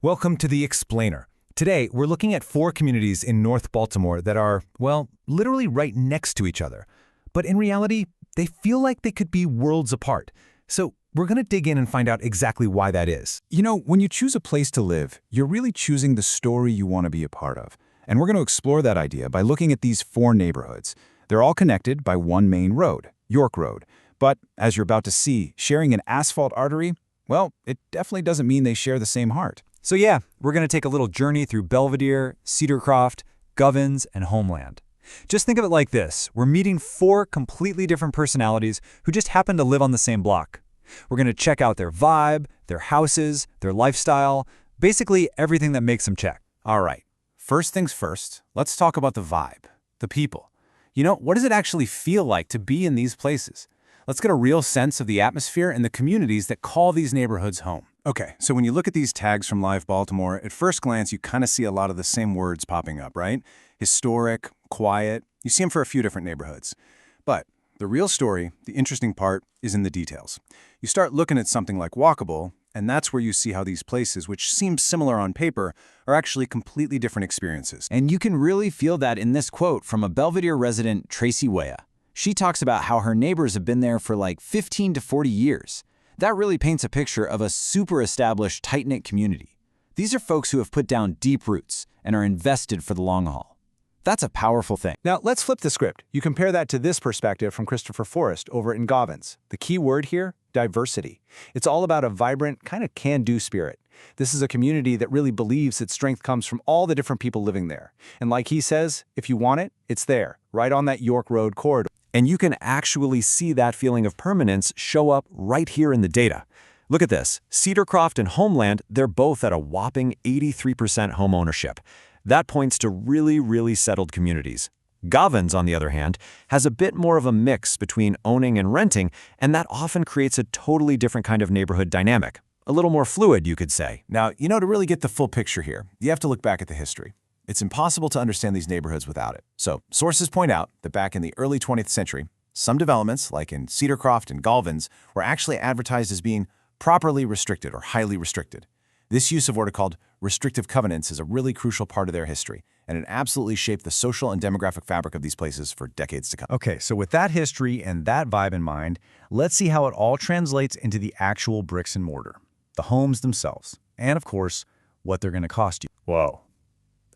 Welcome to The Explainer. Today, we're looking at 4 communities in North Baltimore that are, well, literally right next to each other. But in reality, they feel like they could be worlds apart. So we're going to dig in and find out exactly why that is. You know, when you choose a place to live, you're really choosing the story you want to be a part of. And we're going to explore that idea by looking at these 4 neighborhoods. They're all connected by one main road, York Road. But as you're about to see, sharing an asphalt artery, well, it definitely doesn't mean they share the same heart. So yeah, we're going to take a little journey through Belvedere, Cedarcroft, Govans, and Homeland. Just think of it like this. We're meeting 4 completely different personalities who just happen to live on the same block. We're going to check out their vibe, their houses, their lifestyle, basically everything that makes them check. All right, first things first, let's talk about the vibe, the people. You know, what does it actually feel like to be in these places? Let's get a real sense of the atmosphere and the communities that call these neighborhoods home. Okay, so when you look at these tags from Live Baltimore, at first glance, you kind of see a lot of the same words popping up, right? Historic, quiet, you see them for a few different neighborhoods. But the real story, the interesting part, is in the details. You start looking at something like walkable, and that's where you see how these places, which seem similar on paper, are actually completely different experiences. And you can really feel that in this quote from a Belvedere resident, Tracy Wea. She talks about how her neighbors have been there for like 15 to 40 years. That really paints a picture of a super established, tight-knit community. These are folks who have put down deep roots and are invested for the long haul. That's a powerful thing. Now, let's flip the script. You compare that to this perspective from Christopher Forrest over in Govans. The key word here, diversity. It's all about a vibrant, kind of can-do spirit. This is a community that really believes its strength comes from all the different people living there. And like he says, if you want it, it's there, right on that York Road corridor. And you can actually see that feeling of permanence show up right here in the data. Look at this. Cedarcroft and Homeland, they're both at a whopping 83% home ownership. That points to really settled communities. Govans, on the other hand, has a bit more of a mix between owning and renting, and that often creates a totally different kind of neighborhood dynamic. A little more fluid, you could say. Now, you know, to really get the full picture here, you have to look back at the history. It's impossible to understand these neighborhoods without it. So, sources point out that back in the early 20th century, some developments, like in Cedarcroft and Govans, were actually advertised as being properly restricted or highly restricted. This use of what are called restrictive covenants is a really crucial part of their history, and it absolutely shaped the social and demographic fabric of these places for decades to come. Okay, so with that history and that vibe in mind, let's see how it all translates into the actual bricks and mortar, the homes themselves, and of course, what they're going to cost you. Whoa.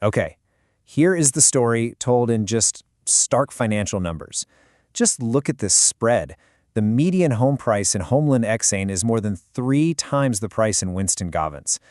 Okay, here is the story told in just stark financial numbers. Just look at this spread. The median home price in Homeland Exane is more than 3 times the price in Winston Govans.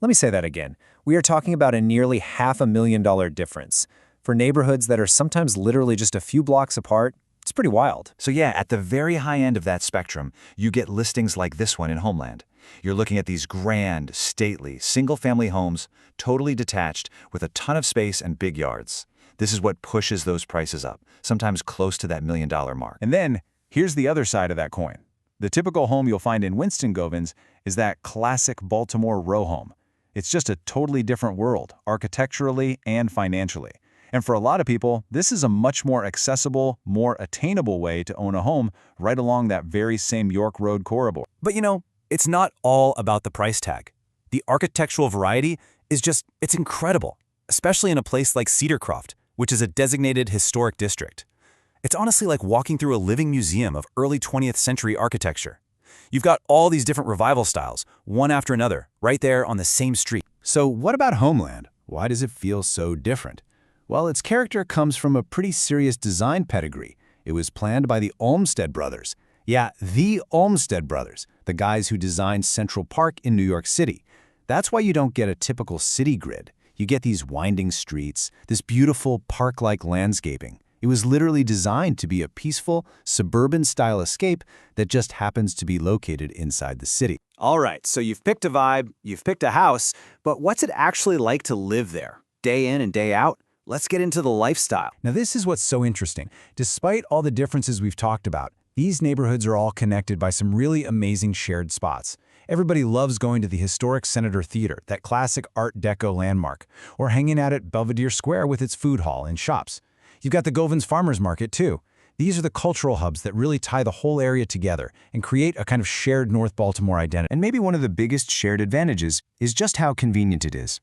Let me say that again. We are talking about a nearly $500,000 difference. For neighborhoods that are sometimes literally just a few blocks apart, it's pretty wild. So yeah, at the very high end of that spectrum, you get listings like this one in Homeland. You're looking at these grand, stately, single-family homes, totally detached, with a ton of space and big yards. This is what pushes those prices up, sometimes close to that $1 million mark. And then, here's the other side of that coin. The typical home you'll find in Winston Govans is that classic Baltimore row home. It's just a totally different world, architecturally and financially. And for a lot of people, this is a much more accessible, more attainable way to own a home right along that very same York Road corridor. But you know, it's not all about the price tag. The architectural variety is it's incredible, especially in a place like Cedarcroft, which is a designated historic district. It's honestly like walking through a living museum of early 20th century architecture. You've got all these different revival styles, one after another, right there on the same street. So what about Homeland? Why does it feel so different? Well, its character comes from a pretty serious design pedigree. It was planned by the Olmsted brothers. Yeah, the Olmsted brothers, the guys who designed Central Park in New York City. That's why you don't get a typical city grid. You get these winding streets, this beautiful park-like landscaping. It was literally designed to be a peaceful, suburban-style escape that just happens to be located inside the city. All right, so you've picked a vibe, you've picked a house, but what's it actually like to live there? Day in and day out? Let's get into the lifestyle. Now, this is what's so interesting. Despite all the differences we've talked about, these neighborhoods are all connected by some really amazing shared spots. Everybody loves going to the historic Senator Theater, that classic Art Deco landmark, or hanging out at Belvedere Square with its food hall and shops. You've got the Govans Farmers Market, too. These are the cultural hubs that really tie the whole area together and create a kind of shared North Baltimore identity. And maybe one of the biggest shared advantages is just how convenient it is.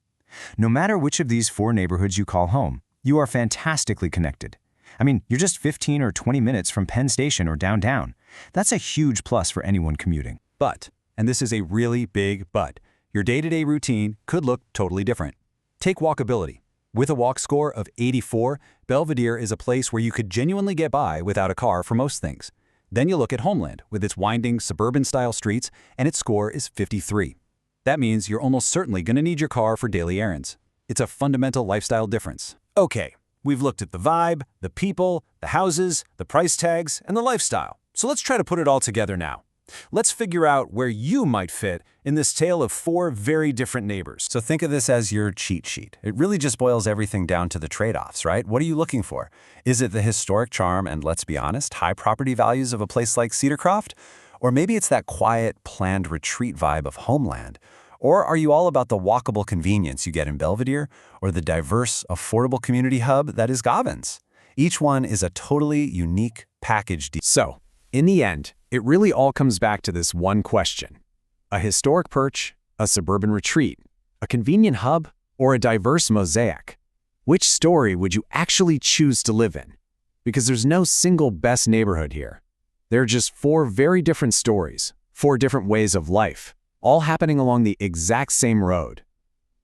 No matter which of these 4 neighborhoods you call home, you are fantastically connected. I mean, you're just 15 or 20 minutes from Penn Station or downtown. That's a huge plus for anyone commuting. But, and this is a really big but, your day-to-day routine could look totally different. Take walkability. With a walk score of 84, Belvedere is a place where you could genuinely get by without a car for most things. Then you look at Homeland with its winding suburban-style streets, and its score is 53. That means you're almost certainly going to need your car for daily errands. It's a fundamental lifestyle difference. Okay, we've looked at the vibe, the people, the houses, the price tags, and the lifestyle. So let's try to put it all together now. Let's figure out where you might fit in this tale of 4 very different neighbors. So think of this as your cheat sheet. It really just boils everything down to the trade-offs, right? What are you looking for? Is it the historic charm and, let's be honest, high property values of a place like Cedarcroft? Or maybe it's that quiet, planned retreat vibe of Homeland? Or are you all about the walkable convenience you get in Belvedere or the diverse, affordable community hub that is Govans? Each one is a totally unique package deal. So, in the end, it really all comes back to this one question. A historic perch, a suburban retreat, a convenient hub, or a diverse mosaic? Which story would you actually choose to live in? Because there's no single best neighborhood here. There are just 4 very different stories, 4 different ways of life, all happening along the exact same road.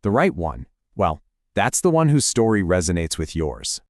The right one, well, that's the one whose story resonates with yours.